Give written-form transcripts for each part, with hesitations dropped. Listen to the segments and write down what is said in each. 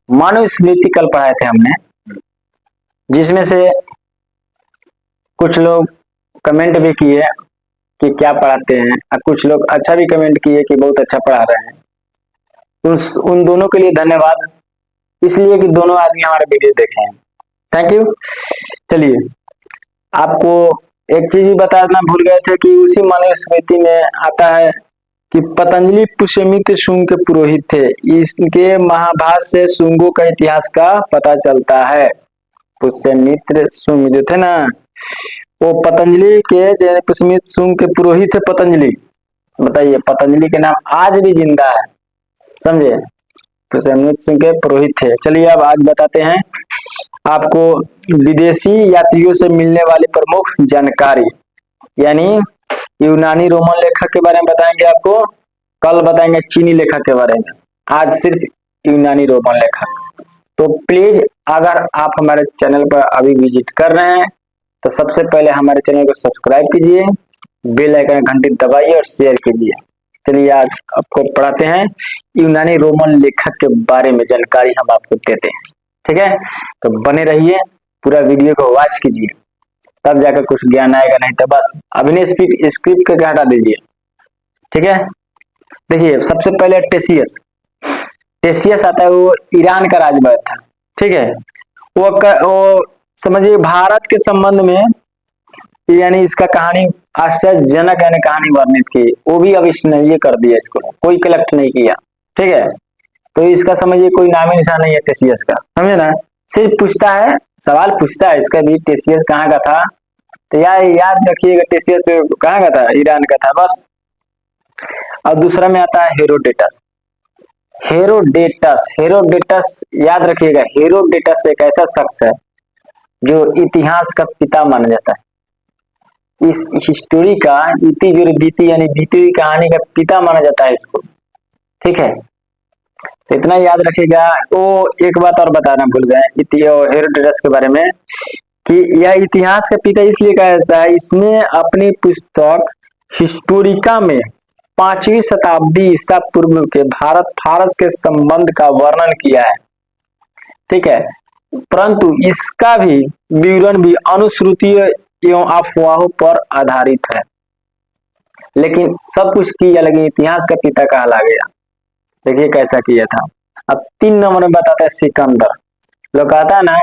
मनुस्मृति कल पढ़ाए थे हमने, जिसमें से कुछ लोग कमेंट भी किए कि क्या पढ़ाते हैं और कुछ लोग अच्छा भी कमेंट किए कि बहुत अच्छा पढ़ा रहे हैं। उन दोनों के लिए धन्यवाद, इसलिए कि दोनों आदमी हमारे वीडियो देखे हैं। Thank you. चलिए, आपको एक चीज भी बताना भूल गए थे कि उसी मनुस्मृति में आता है कि पतंजलि पुष्यमित्र शुंग के पुरोहित थे। इसके महाभाष्य से शुंगों का इतिहास का पता चलता है। पुष्यमित्र शुंग जो थे ना, वो पतंजलि के पुष्यमित्र शुंग के पुरोहित थे पतंजलि। बताइए, पतंजलि के नाम आज भी जिंदा है, समझे? पुष्यमित्र शुंग के पुरोहित थे। चलिए अब आज बताते हैं आपको विदेशी यात्रियों से मिलने वाली प्रमुख जानकारी, यानी यूनानी रोमन लेखक के बारे में बताएंगे आपको, कल बताएंगे चीनी लेखक के बारे में, आज सिर्फ यूनानी रोमन लेखक। तो प्लीज अगर आप हमारे चैनल पर अभी विजिट कर रहे हैं तो सबसे पहले हमारे चैनल को सब्सक्राइब कीजिए, बेल आइकन घंटी दबाइए और शेयर कीजिए। चलिए आज आपको पढ़ाते हैं यूनानी रोमन लेखक के बारे में जानकारी हम आपको देते हैं, ठीक है? तो बने रहिए, पूरा वीडियो को वॉच कीजिए, तब जाकर कुछ ज्ञान आएगा, नहीं तो बस अभिनय स्क्रिप्ट करके हटा दीजिए, ठीक है? देखिए, सबसे पहले टेसियस आता है, वो ईरान का राजवंश था, ठीक है? वो समझिए भारत के संबंध में, यानी इसका कहानी आश्चर्यजनक यानी कहानी वर्णित की, वो भी अविस्मरणीय कर दिया, इसको कोई कलेक्ट नहीं किया, ठीक है? तो इसका समझिए कोई नाम निशान नहीं है टेसियस का, समझे ना? सिर्फ पूछता है, सवाल पूछता है इसका भी, टेसियस कहाँ का था? तो याद रखिएगा, टेसियस कहाँ का था? ईरान का था, बस। और दूसरा में आता है हेरोडेटस याद रखिएगा, हेरोडेटस एक ऐसा शख्स है जो इतिहास का पिता माना जाता है। इस हिस्टोरी का इति जो बीती यानी बीती हुई कहानी का पिता माना जाता है इसको, ठीक है? तो इतना याद रखिएगा। वो एक बात और बताना भूल गए हेरोडेटस के बारे में कि यह इतिहास का पिता इसलिए कहा जाता है, इसने अपनी पुस्तक हिस्टोरिका में 5वीं शताब्दी ईसा पूर्व के भारत फारस के संबंध का वर्णन किया है, ठीक है? परंतु इसका भी विवरण भी अनुश्रुतियों एवं अफवाहों पर आधारित है, लेकिन सब कुछ किया, लेकिन इतिहास का पिता कहा ला गया। देखिए कैसा किया था। अब 3 नंबर में बताता है सिकंदर। लोग कहता है ना,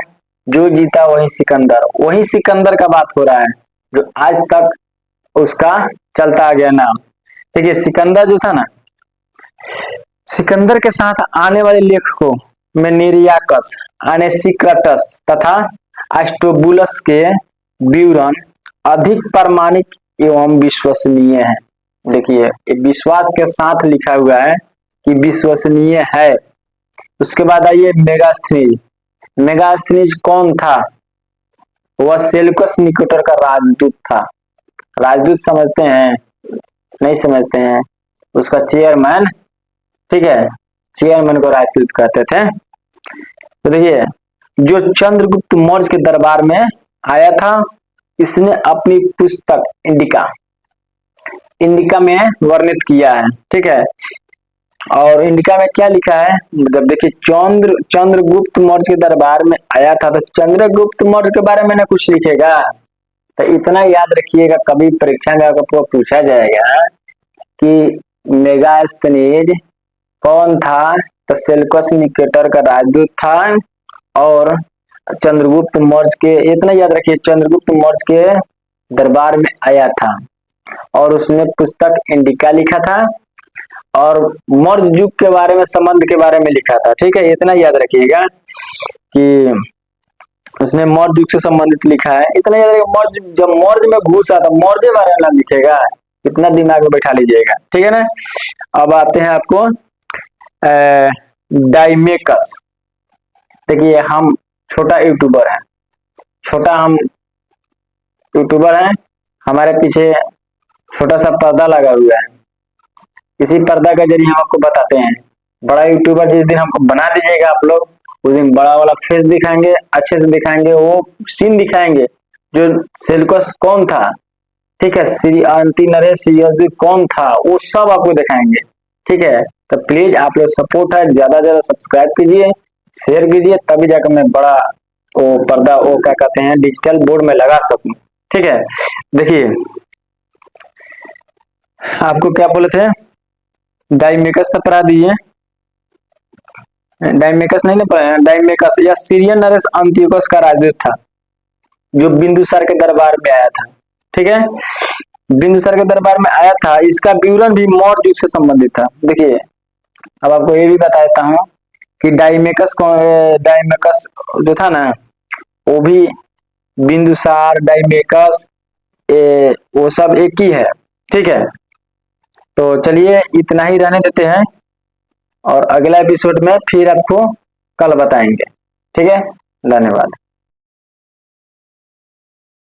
जो जीता वही सिकंदर का बात हो रहा है, जो आज तक उसका चलता आ गया नाम। देखिए सिकंदर जो था ना, सिकंदर के साथ आने वाले लेखकों में निरियाकस, अनेसिक्राटस तथा एस्ट्रोबुलस के विवरण अधिक प्रामाणिक एवं विश्वसनीय है। देखिए विश्वास के साथ लिखा हुआ है कि विश्वसनीय है। उसके बाद आइए मेगास्थनीज कौन था? वह सेल्यूकस निकेटर का राजदूत था। राजदूत समझते हैं? नहीं समझते हैं? उसका चेयरमैन, ठीक है? चेयरमैन को राजदूत कहते थे। तो देखिए, जो चंद्रगुप्त मौर्य के दरबार में आया था, इसने अपनी पुस्तक इंडिका में वर्णित किया है, ठीक है? और इंडिका में क्या लिखा है? जब देखिए चंद्रगुप्त मौर्य के दरबार में आया था, तो चंद्रगुप्त मौर्य के बारे में ना कुछ लिखेगा। तो इतना याद रखिएगा, कभी परीक्षा में आपको पूछा जाएगा कि मेगास्थनीज कौन था, तो सेल्यूकस निकेटर का राजदूत था। और चंद्रगुप्त मौर्य के, इतना याद रखिए, चंद्रगुप्त मौर्य के दरबार में आया था और उसने पुस्तक इंडिका लिखा था और मौर्य युग के बारे में, संबंध के बारे में लिखा था, ठीक है? इतना याद रखिएगा कि उसने मौर्य युग से संबंधित लिखा है। इतना याद रखिएगा, जब मौर्य में घुसा था, मौर्य बारे में नाम लिखेगा, इतना दिमाग में बैठा लीजिएगा, ठीक है ना? अब आते हैं आपको डाइमेकस। देखिए हम छोटा यूट्यूबर हैं, हमारे पीछे छोटा सा पर्दा लगा हुआ है। इसी पर्दा के जरिए हम आपको बताते हैं। बड़ा यूट्यूबर जिस दिन हमको बना दीजिएगा आप लोग, उस दिन बड़ा वाला फेस दिखाएंगे, अच्छे से दिखाएंगे, वो सीन दिखाएंगे जो सेल्यूकस कौन था, ठीक है? श्री अंति नरेश कौन था, वो सब आपको दिखाएंगे, ठीक है? तो प्लीज आप लोग सपोर्ट है, ज्यादा से ज्यादा सब्सक्राइब कीजिए, शेयर कीजिए, तभी जाकर मैं बड़ा वो पर्दा वो क्या कहते हैं डिजिटल बोर्ड में लगा सकूं। ठीक है, देखिए आपको क्या बोले थे, डाइमेकस तो पढ़ा दिए, डाइमेकस नहीं ना पढ़ा, डाइमेकस या सीरियन नरेश अंतियोकस का राजदूत था जो बिंदुसार के दरबार में आया था। ठीक है, बिंदुसार के दरबार में आया था, इसका विवरण भी मौर्य युग से संबंधित था। देखिए अब आपको ये भी बता देता हूँ कि डाइमेकस जो था ना, वो भी बिंदुसार डाइमेकस वो सब एक ही है। ठीक है, तो चलिए इतना ही रहने देते हैं, और अगला एपिसोड में फिर आपको कल बताएंगे। ठीक है, धन्यवाद।